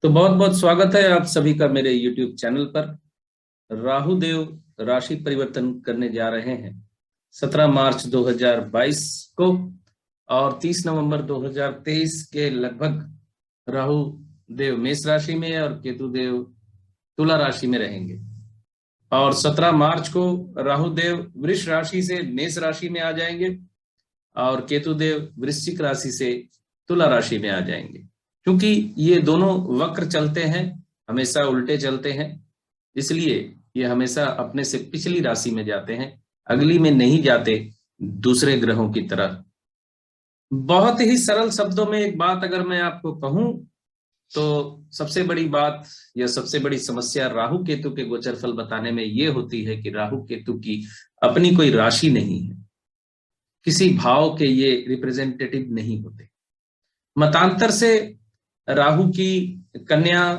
तो बहुत बहुत स्वागत है आप सभी का मेरे YouTube चैनल पर। राहु देव राशि परिवर्तन करने जा रहे हैं 17 मार्च 2022 को और 30 नवंबर 2023 के लगभग राहु देव मेष राशि में और केतु देव तुला राशि में रहेंगे। और 17 मार्च को राहु देव वृष राशि से मेष राशि में आ जाएंगे और केतु देव वृश्चिक राशि से तुला राशि में आ जाएंगे। क्योंकि ये दोनों वक्र चलते हैं, हमेशा उल्टे चलते हैं, इसलिए ये हमेशा अपने से पिछली राशि में जाते हैं, अगली में नहीं जाते दूसरे ग्रहों की तरह। बहुत ही सरल शब्दों में एक बात अगर मैं आपको कहूं तो सबसे बड़ी बात या सबसे बड़ी समस्या राहु केतु के गोचर फल बताने में ये होती है कि राहु केतु की अपनी कोई राशि नहीं है, किसी भाव के ये रिप्रेजेंटेटिव नहीं होते। मतांतर से राहु की कन्या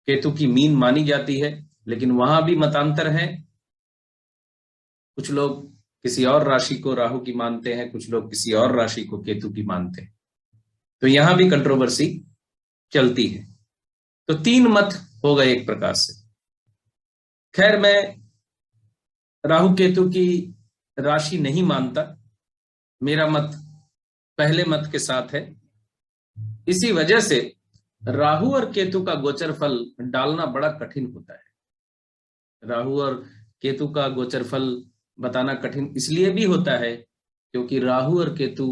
केतु की मीन मानी जाती है, लेकिन वहां भी मतांतर है। कुछ लोग किसी और राशि को राहु की मानते हैं, कुछ लोग किसी और राशि को केतु की मानते हैं, तो यहां भी कंट्रोवर्सी चलती है। तो तीन मत हो गए एक प्रकार से। खैर, मैं राहु केतु की राशि नहीं मानता, मेरा मत पहले मत के साथ है। इसी वजह से राहु और केतु का गोचर फल डालना बड़ा कठिन होता है। राहु और केतु का गोचर फल बताना कठिन इसलिए भी होता है क्योंकि राहु और केतु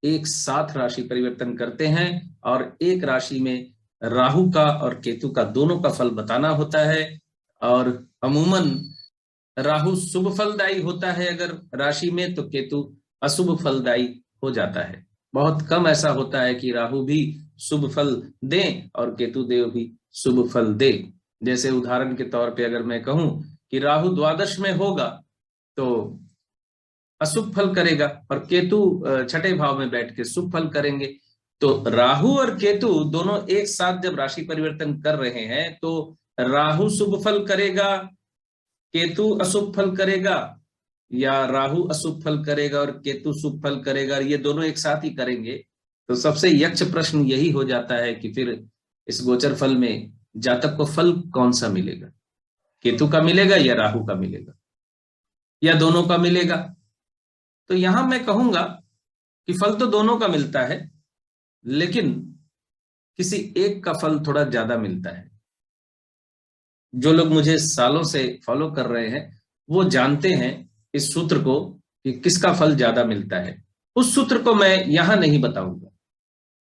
एक साथ राशि परिवर्तन करते हैं और एक राशि में राहु का और केतु का दोनों का फल बताना होता है। और अमूमन राहु शुभ फलदायी होता है अगर राशि में, तो केतु अशुभ फलदायी हो जाता है। बहुत कम ऐसा होता है कि राहु भी शुभ फल दे और केतु देव भी शुभ फल दे। जैसे उदाहरण के तौर पे अगर मैं कहूं कि राहु द्वादश में होगा तो अशुभ फल करेगा और केतु छठे भाव में बैठ के शुभ फल करेंगे। तो राहु और केतु दोनों एक साथ जब राशि परिवर्तन कर रहे हैं तो राहु शुभ फल करेगा, केतु अशुभ फल करेगा, या राहु अशुभ फल करेगा और केतु शुभ फल करेगा, ये दोनों एक साथ ही करेंगे। तो सबसे यक्ष प्रश्न यही हो जाता है कि फिर इस गोचर फल में जातक को फल कौन सा मिलेगा, केतु का मिलेगा या राहु का मिलेगा या दोनों का मिलेगा। तो यहां मैं कहूंगा कि फल तो दोनों का मिलता है, लेकिन किसी एक का फल थोड़ा ज्यादा मिलता है। जो लोग मुझे सालों से फॉलो कर रहे हैं वो जानते हैं इस सूत्र को कि किसका फल ज्यादा मिलता है। उस सूत्र को मैं यहां नहीं बताऊंगा,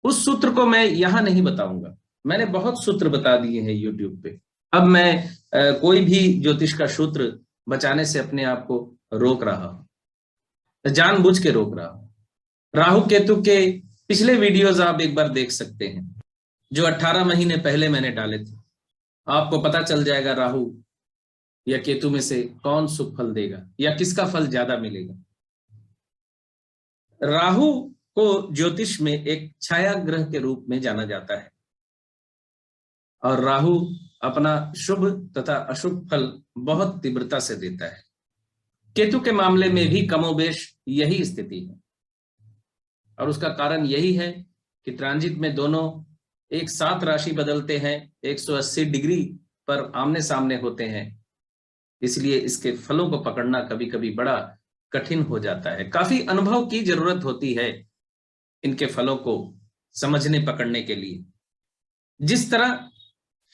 उस सूत्र को मैं यहां नहीं बताऊंगा। मैंने बहुत सूत्र बता दिए हैं YouTube पे। अब मैं कोई भी ज्योतिष का सूत्र बचाने से अपने आप को रोक रहा हूं, जानबूझ के रोक रहा हूं। राहु केतु के पिछले वीडियोस आप एक बार देख सकते हैं, जो 18 महीने पहले मैंने डाले थे। आपको पता चल जाएगा राहु या केतु में से कौन शुभ फल देगा या किसका फल ज्यादा मिलेगा। राहु को ज्योतिष में एक छाया ग्रह के रूप में जाना जाता है और राहु अपना शुभ तथा अशुभ फल बहुत तीव्रता से देता है। केतु के मामले में भी कमोबेश यही स्थिति है और उसका कारण यही है कि ट्रांजिट में दोनों एक साथ राशि बदलते हैं, 180 डिग्री पर आमने सामने होते हैं, इसलिए इसके फलों को पकड़ना कभी कभी बड़ा कठिन हो जाता है। काफी अनुभव की जरूरत होती है इनके फलों को समझने पकड़ने के लिए। जिस तरह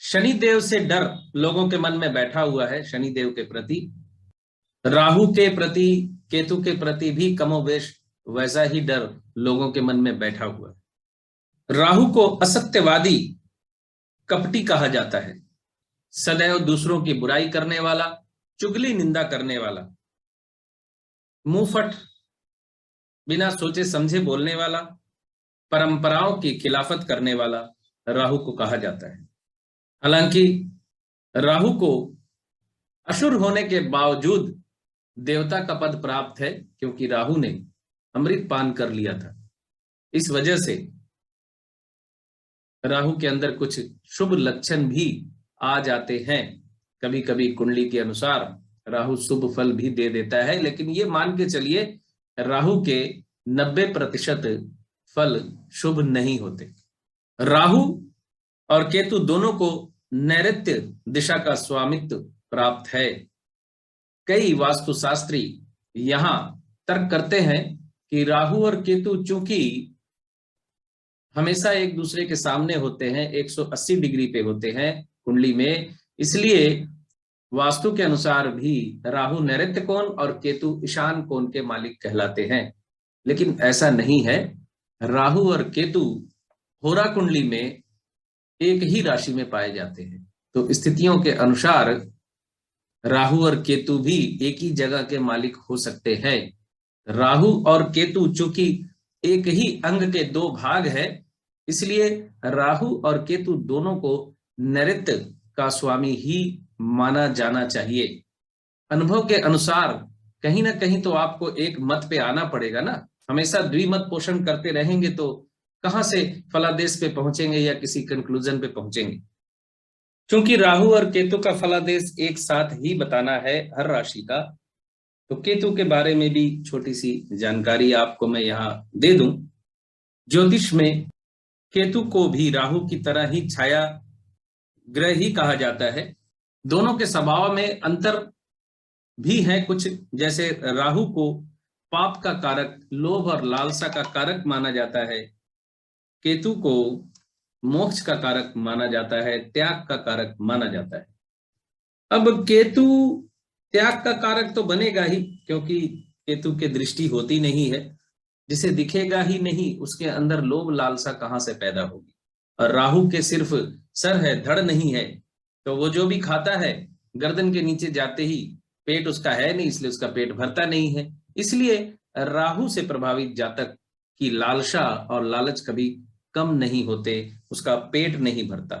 शनि देव से डर लोगों के मन में बैठा हुआ है शनि देव के प्रति, राहु के प्रति, केतु के प्रति भी कमोबेश वैसा ही डर लोगों के मन में बैठा हुआ है। राहु को असत्यवादी, कपटी कहा जाता है, सदैव दूसरों की बुराई करने वाला, चुगली निंदा करने वाला, मुंहफट, बिना सोचे समझे बोलने वाला, परंपराओं की खिलाफत करने वाला राहु को कहा जाता है। हालांकि राहु को असुर होने के बावजूद देवता का पद प्राप्त है, क्योंकि राहु ने अमृत पान कर लिया था। इस वजह से राहु के अंदर कुछ शुभ लक्षण भी आ जाते हैं। कभी कभी कुंडली के अनुसार राहु शुभ फल भी दे देता है, लेकिन ये मान के चलिए राहु के 90% फल शुभ नहीं होते। राहु और केतु दोनों को नैऋत्य दिशा का स्वामित्व प्राप्त है। कई वास्तुशास्त्री यहां तर्क करते हैं कि राहु और केतु चूंकि हमेशा एक दूसरे के सामने होते हैं, 180 डिग्री पे होते हैं कुंडली में, इसलिए वास्तु के अनुसार भी राहु नैऋत्य कोण और केतु ईशान कोण के मालिक कहलाते हैं। लेकिन ऐसा नहीं है। राहु और केतु होरा कुंडली में एक ही राशि में पाए जाते हैं, तो स्थितियों के अनुसार राहु और केतु भी एक ही जगह के मालिक हो सकते हैं। राहु और केतु चूंकि एक ही अंग के दो भाग है, इसलिए राहु और केतु दोनों को नैऋत्य का स्वामी ही माना जाना चाहिए। अनुभव के अनुसार कहीं ना कहीं तो आपको एक मत पे आना पड़ेगा ना। हमेशा द्विमत पोषण करते रहेंगे तो कहां से फलादेश पे पहुंचेंगे या किसी कंक्लूजन पे पहुंचेंगे। क्योंकि राहु और केतु का फलादेश एक साथ ही बताना है हर राशि का, तो केतु के बारे में भी छोटी सी जानकारी आपको मैं यहाँ दे दूं। ज्योतिष में केतु को भी राहु की तरह ही छाया ग्रह ही कहा जाता है। दोनों के स्वभाव में अंतर भी है कुछ, जैसे राहु को पाप का कारक, लोभ और लालसा का कारक माना जाता है। केतु को मोक्ष का कारक माना जाता है, त्याग का कारक माना जाता है। अब केतु त्याग का कारक तो बनेगा ही, क्योंकि केतु के दृष्टि होती नहीं है, जिसे दिखेगा ही नहीं उसके अंदर लोभ लालसा कहां से पैदा होगी। और राहु के सिर्फ सर है, धड़ नहीं है, तो वो जो भी खाता है गर्दन के नीचे जाते ही पेट उसका है नहीं, इसलिए उसका पेट भरता नहीं है। इसलिए राहु से प्रभावित जातक की लालसा और लालच कभी कम नहीं होते, उसका पेट नहीं भरता।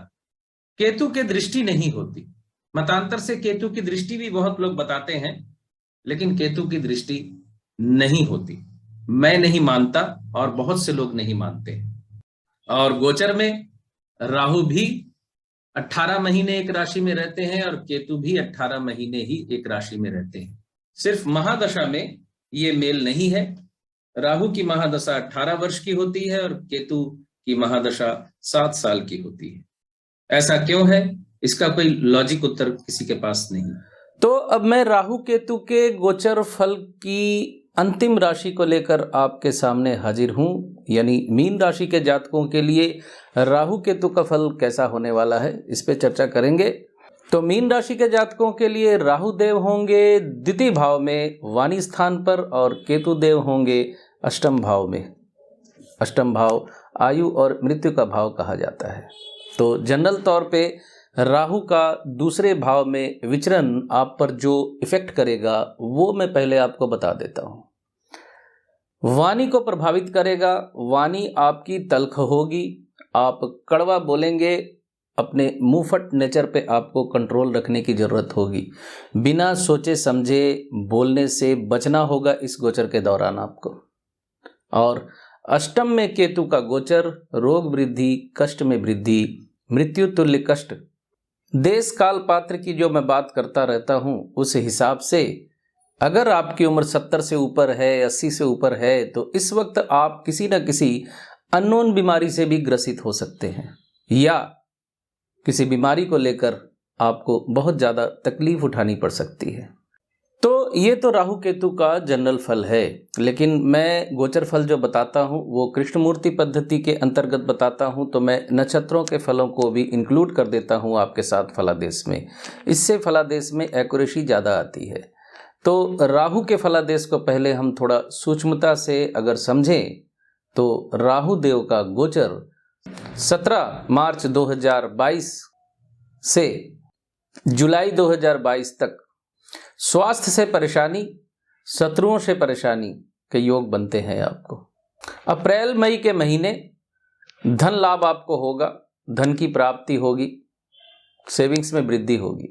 केतु के दृष्टि नहीं होती। मतांतर से केतु की दृष्टि भी बहुत लोग बताते हैं, लेकिन केतु की दृष्टि नहीं होती। मैं नहीं मानता और बहुत से लोग नहीं मानते। और गोचर में राहु भी 18 महीने एक राशि में रहते हैं और केतु भी 18 महीने ही एक राशि में रहते हैं। सिर्फ महादशा में ये मेल नहीं है। राहु की महादशा 18 वर्ष की होती है और केतु की महादशा 7 साल की होती है। ऐसा क्यों है, इसका कोई लॉजिक उत्तर किसी के पास नहीं। तो अब मैं राहु केतु के गोचर फल की अंतिम राशि को लेकर आपके सामने हाजिर हूं, यानी मीन राशि के जातकों के लिए राहु केतु का फल कैसा होने वाला है, इस पे चर्चा करेंगे। तो मीन राशि के जातकों के लिए राहु देव होंगे द्वितीय भाव में वाणी स्थान पर और केतु देव होंगे अष्टम भाव में। अष्टम भाव आयु और मृत्यु का भाव कहा जाता है। तो जनरल तौर पे राहु का दूसरे भाव में विचरण आप पर जो इफेक्ट करेगा वो मैं पहले आपको बता देता हूं। वाणी को प्रभावित करेगा। वाणी आपकी तल्ख होगी, आप कड़वा बोलेंगे, अपने मुंहफट नेचर पे आपको कंट्रोल रखने की जरूरत होगी। बिना सोचे समझे बोलने से बचना होगा इस गोचर के दौरान आपको। और अष्टम में केतु का गोचर, रोग वृद्धि, कष्ट में वृद्धि, मृत्यु तुल्य कष्ट। देश काल पात्र की जो मैं बात करता रहता हूं, उस हिसाब से अगर आपकी उम्र 70 से ऊपर है, 80 से ऊपर है, तो इस वक्त आप किसी न किसी अननोन बीमारी से भी ग्रसित हो सकते हैं, या किसी बीमारी को लेकर आपको बहुत ज़्यादा तकलीफ उठानी पड़ सकती है। तो ये तो राहु केतु का जनरल फल है, लेकिन मैं गोचर फल जो बताता हूँ वो कृष्णमूर्ति पद्धति के अंतर्गत बताता हूँ, तो मैं नक्षत्रों के फलों को भी इंक्लूड कर देता हूँ आपके साथ फलादेश में। इससे फलादेश में एक्यूरेसी ज़्यादा आती है। तो राहु के फलादेश को पहले हम थोड़ा सूक्ष्मता से अगर समझें, तो राहु देव का गोचर 17 मार्च 2022 से जुलाई 2022 तक स्वास्थ्य से परेशानी, शत्रुओं से परेशानी के योग बनते हैं आपको। अप्रैल मई के महीने धन लाभ आपको होगा, धन की प्राप्ति होगी, सेविंग्स में वृद्धि होगी।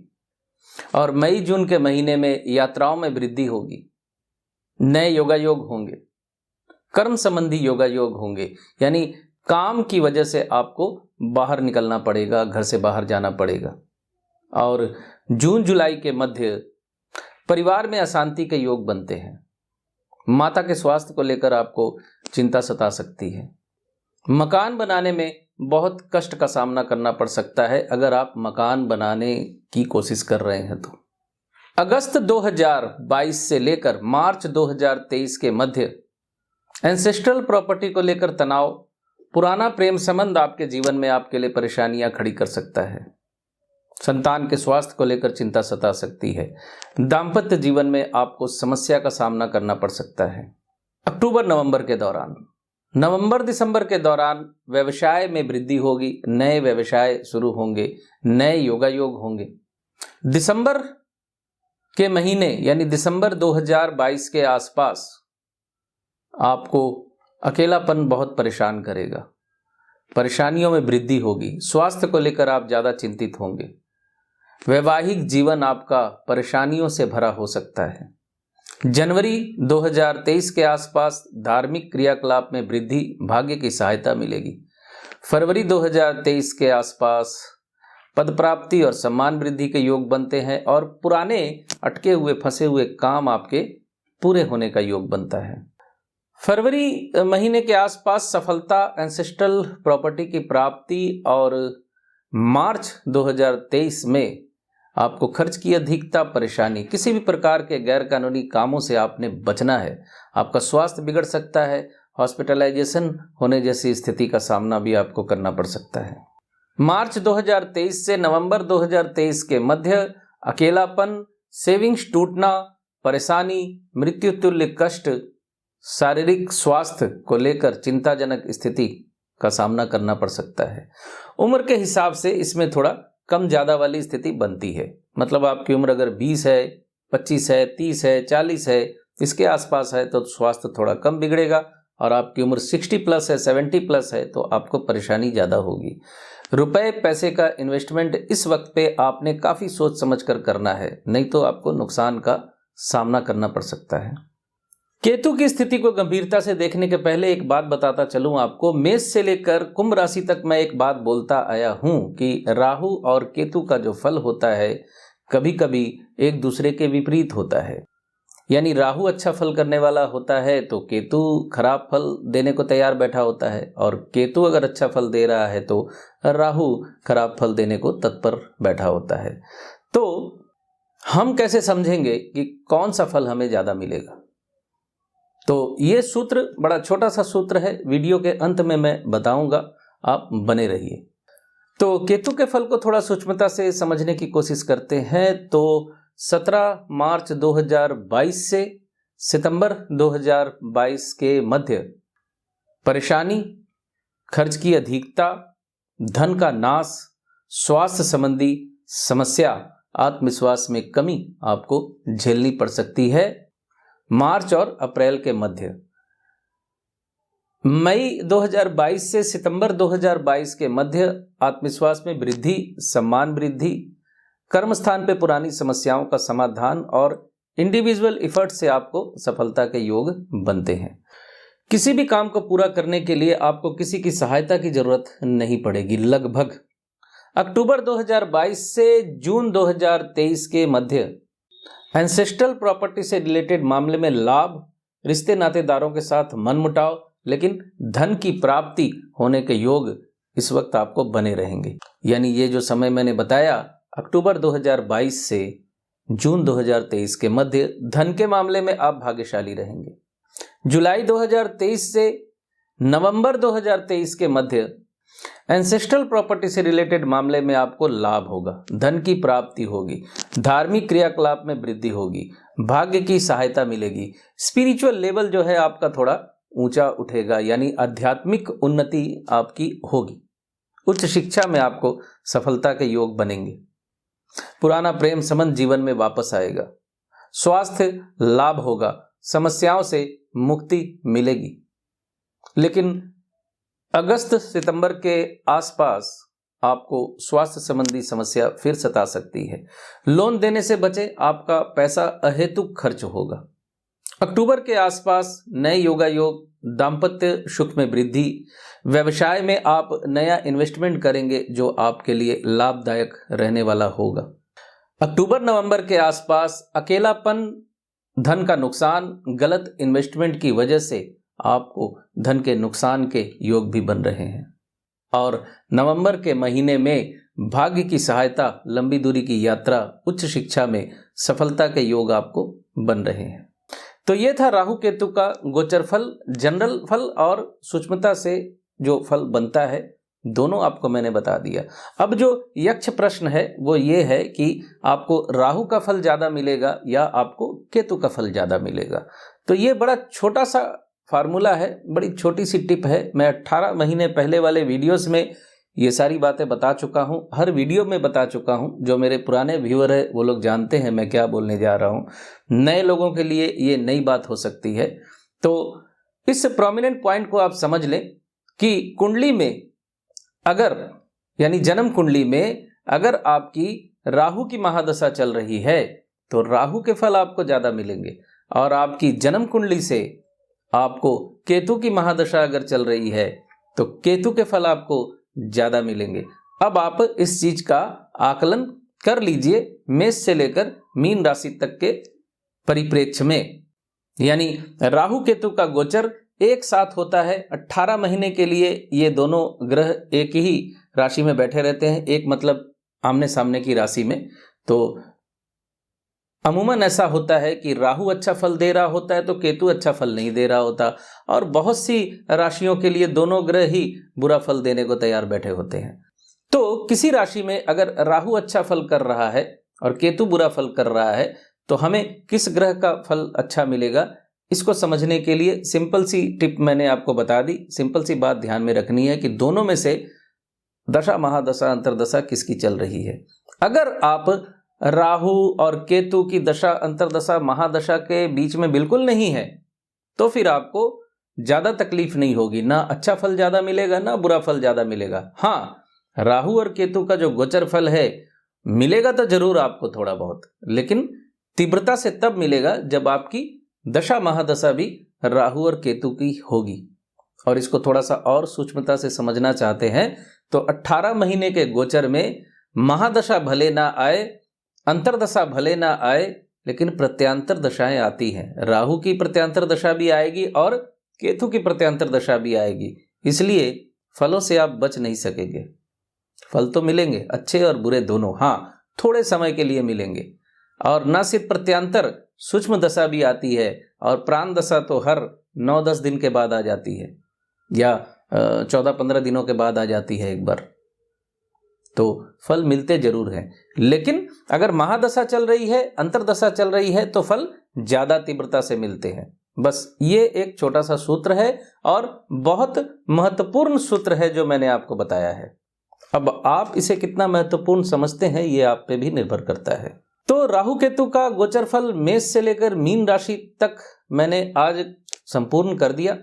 और मई जून के महीने में यात्राओं में वृद्धि होगी, नए योगायोग होंगे, कर्म संबंधी योगायोग होंगे, यानी काम की वजह से आपको बाहर निकलना पड़ेगा, घर से बाहर जाना पड़ेगा। और जून जुलाई के मध्य परिवार में अशांति के योग बनते हैं। माता के स्वास्थ्य को लेकर आपको चिंता सता सकती है। मकान बनाने में बहुत कष्ट का सामना करना पड़ सकता है अगर आप मकान बनाने की कोशिश कर रहे हैं तो। अगस्त 2022 से लेकर मार्च 2023 के मध्य एंसेस्ट्रल प्रॉपर्टी को लेकर तनाव, पुराना प्रेम संबंध आपके जीवन में आपके लिए परेशानियां खड़ी कर सकता है। संतान के स्वास्थ्य को लेकर चिंता सता सकती है। दाम्पत्य जीवन में आपको समस्या का सामना करना पड़ सकता है। अक्टूबर नवंबर के दौरान, नवंबर दिसंबर के दौरान व्यवसाय में वृद्धि होगी, नए व्यवसाय शुरू होंगे, नए योगायोग होंगे। दिसंबर के महीने यानी दिसंबर 2022 के आसपास आपको अकेलापन बहुत परेशान करेगा, परेशानियों में वृद्धि होगी। स्वास्थ्य को लेकर आप ज़्यादा चिंतित होंगे। वैवाहिक जीवन आपका परेशानियों से भरा हो सकता है। जनवरी 2023 के आसपास धार्मिक क्रियाकलाप में वृद्धि, भाग्य की सहायता मिलेगी। फरवरी 2023 के आसपास पद प्राप्ति और सम्मान वृद्धि के योग बनते हैं और पुराने अटके हुए फंसे हुए काम आपके पूरे होने का योग बनता है। फरवरी महीने के आसपास सफलता, एंसेस्ट्रल प्रॉपर्टी की प्राप्ति और मार्च 2023 में आपको खर्च की अधिकता, परेशानी, किसी भी प्रकार के गैर कानूनी कामों से आपने बचना है। आपका स्वास्थ्य बिगड़ सकता है, हॉस्पिटलाइजेशन होने जैसी स्थिति का सामना भी आपको करना पड़ सकता है। मार्च 2023 से नवंबर 2023 के मध्य अकेलापन, सेविंग्स टूटना, परेशानी, मृत्यु तुल्य कष्ट, शारीरिक स्वास्थ्य को लेकर चिंताजनक स्थिति का सामना करना पड़ सकता है। उम्र के हिसाब से इसमें थोड़ा कम ज़्यादा वाली स्थिति बनती है। मतलब आपकी उम्र अगर 20 है, 25 है, 30 है, 40 है, इसके आसपास है तो स्वास्थ्य थोड़ा कम बिगड़ेगा। और आपकी उम्र 60 प्लस है, 70 प्लस है तो आपको परेशानी ज़्यादा होगी। रुपए पैसे का इन्वेस्टमेंट इस वक्त पे आपने काफ़ी सोच समझ कर करना है, नहीं तो आपको नुकसान का सामना करना पड़ सकता है। केतु की स्थिति को गंभीरता से देखने के पहले एक बात बताता चलूं आपको। मेष से लेकर कुंभ राशि तक मैं एक बात बोलता आया हूं कि राहु और केतु का जो फल होता है कभी कभी एक दूसरे के विपरीत होता है। यानी राहु अच्छा फल करने वाला होता है तो केतु खराब फल देने को तैयार बैठा होता है, और केतु अगर अच्छा फल दे रहा है तो राहु खराब फल देने को तत्पर बैठा होता है। तो हम कैसे समझेंगे कि कौन सा फल हमें ज़्यादा मिलेगा? तो ये सूत्र बड़ा छोटा सा सूत्र है, वीडियो के अंत में मैं बताऊंगा, आप बने रहिए। तो केतु के फल को थोड़ा सूक्ष्मता से समझने की कोशिश करते हैं। तो 17 मार्च 2022 से सितंबर 2022 के मध्य परेशानी, खर्च की अधिकता, धन का नाश, स्वास्थ्य संबंधी समस्या, आत्मविश्वास में कमी आपको झेलनी पड़ सकती है। मार्च और अप्रैल के मध्य, मई 2022 से सितंबर 2022 के मध्य आत्मविश्वास में वृद्धि, सम्मान वृद्धि, कर्म स्थान पे पुरानी समस्याओं का समाधान और इंडिविजुअल एफर्ट से आपको सफलता के योग बनते हैं। किसी भी काम को पूरा करने के लिए आपको किसी की सहायता की जरूरत नहीं पड़ेगी। लगभग अक्टूबर 2022 से जून 2023 के मध्य एंसेस्ट्रल प्रॉपर्टी से रिलेटेड मामले में लाभ, रिश्ते नातेदारों के साथ मनमुटाव, लेकिन धन की प्राप्ति होने के योग इस वक्त आपको बने रहेंगे। यानी ये जो समय मैंने बताया अक्टूबर 2022 से जून 2023 के मध्य धन के मामले में आप भाग्यशाली रहेंगे। जुलाई 2023 से नवंबर 2023 के मध्य एंसेस्ट्रल प्रॉपर्टी से रिलेटेड मामले में आपको लाभ होगा, धन की प्राप्ति होगी, धार्मिक क्रियाकलाप में वृद्धि होगी, भाग्य की सहायता मिलेगी, स्पिरिचुअल लेवल जो है आपका थोड़ा ऊंचा उठेगा, यानी आध्यात्मिक उन्नति आपकी होगी। उच्च शिक्षा में आपको सफलता के योग बनेंगे। पुराना प्रेम संबंध जीवन में वापस आएगा। स्वास्थ्य लाभ होगा, समस्याओं से मुक्ति मिलेगी। लेकिन अगस्त सितंबर के आसपास आपको स्वास्थ्य संबंधी समस्या फिर सता सकती है। लोन देने से बचे, आपका पैसा अहेतुक खर्च होगा। अक्टूबर के आसपास नए योगा योग, दाम्पत्य सुख में वृद्धि, व्यवसाय में आप नया इन्वेस्टमेंट करेंगे जो आपके लिए लाभदायक रहने वाला होगा। अक्टूबर नवंबर के आसपास अकेलापन, धन का नुकसान, गलत इन्वेस्टमेंट की वजह से आपको धन के नुकसान के योग भी बन रहे हैं। और नवंबर के महीने में भाग्य की सहायता, लंबी दूरी की यात्रा, उच्च शिक्षा में सफलता के योग आपको बन रहे हैं। तो ये था राहु केतु का गोचर फल, जनरल फल और सूक्ष्मता से जो फल बनता है, दोनों आपको मैंने बता दिया। अब जो यक्ष प्रश्न है वो ये है कि आपको राहु का फल ज़्यादा मिलेगा या आपको केतु का फल ज़्यादा मिलेगा। तो ये बड़ा छोटा सा फार्मूला है, बड़ी छोटी सी टिप है। मैं 18 महीने पहले वाले वीडियोस में ये सारी बातें बता चुका हूँ, हर वीडियो में बता चुका हूँ। जो मेरे पुराने व्यूअर है वो लोग जानते हैं मैं क्या बोलने जा रहा हूँ। नए लोगों के लिए ये नई बात हो सकती है। तो इस प्रोमिनेंट पॉइंट को आप समझ लें कि कुंडली में अगर, यानी जन्म कुंडली में अगर आपकी राहु की महादशा चल रही है तो राहु के फल आपको ज़्यादा मिलेंगे, और आपकी जन्म कुंडली से आपको केतु की महादशा अगर चल रही है तो केतु के फल आपको ज़्यादा मिलेंगे। अब आप इस चीज का आकलन कर लीजिए मेष से लेकर मीन राशि तक के परिप्रेक्ष्य में। यानी राहु केतु का गोचर एक साथ होता है 18 महीने के लिए। ये दोनों ग्रह एक ही राशि में बैठे रहते हैं, एक मतलब आमने सामने की राशि में। तो अमूमन ऐसा होता है कि राहु अच्छा फल दे रहा होता है तो केतु अच्छा फल नहीं दे रहा होता, और बहुत सी राशियों के लिए दोनों ग्रह ही बुरा फल देने को तैयार बैठे होते हैं। तो किसी राशि में अगर राहु अच्छा फल कर रहा है और केतु बुरा फल कर रहा है तो हमें किस ग्रह का फल अच्छा मिलेगा, इसको समझने के लिए सिंपल सी टिप मैंने आपको बता दी। सिंपल सी बात ध्यान में रखनी है कि दोनों में से दशा महादशा अंतरदशा किसकी चल रही है। अगर आप राहु और केतु की दशा अंतरदशा महादशा के बीच में बिल्कुल नहीं है तो फिर आपको ज़्यादा तकलीफ नहीं होगी, ना अच्छा फल ज़्यादा मिलेगा ना बुरा फल ज़्यादा मिलेगा। हाँ, राहु और केतु का जो गोचर फल है मिलेगा तो जरूर आपको थोड़ा बहुत, लेकिन तीव्रता से तब मिलेगा जब आपकी दशा महादशा भी राहु और केतु की होगी। और इसको थोड़ा सा और सूक्ष्मता से समझना चाहते हैं तो 18 महीने के गोचर में महादशा भले ना आए, अंतरदशा भले ना आए, लेकिन प्रत्यांतर दशाएं आती हैं। राहु की प्रत्यांतर दशा भी आएगी और केतु की प्रत्यांतर दशा भी आएगी, इसलिए फलों से आप बच नहीं सकेंगे। फल तो मिलेंगे, अच्छे और बुरे दोनों, हाँ थोड़े समय के लिए मिलेंगे। और न सिर्फ प्रत्यांतर, सूक्ष्म दशा भी आती है, और प्राण दशा तो हर 9-10 दिन के बाद आ जाती है, या 14-15 दिनों के बाद आ जाती है एक बार। तो फल मिलते जरूर हैं, लेकिन अगर महादशा चल रही है, अंतरदशा चल रही है तो फल ज्यादा तीव्रता से मिलते हैं। बस ये एक छोटा सा सूत्र है और बहुत महत्वपूर्ण सूत्र है जो मैंने आपको बताया है। अब आप इसे कितना महत्वपूर्ण समझते हैं ये आप पे भी निर्भर करता है। तो राहु केतु का गोचर फल मेष से लेकर मीन राशि तक मैंने आज संपूर्ण कर दिया।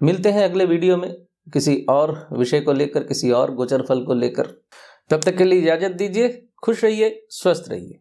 मिलते हैं अगले वीडियो में किसी और विषय को लेकर, किसी और गोचर फल को लेकर। तब तक के लिए इजाजत दीजिए। खुश रहिए, स्वस्थ रहिए।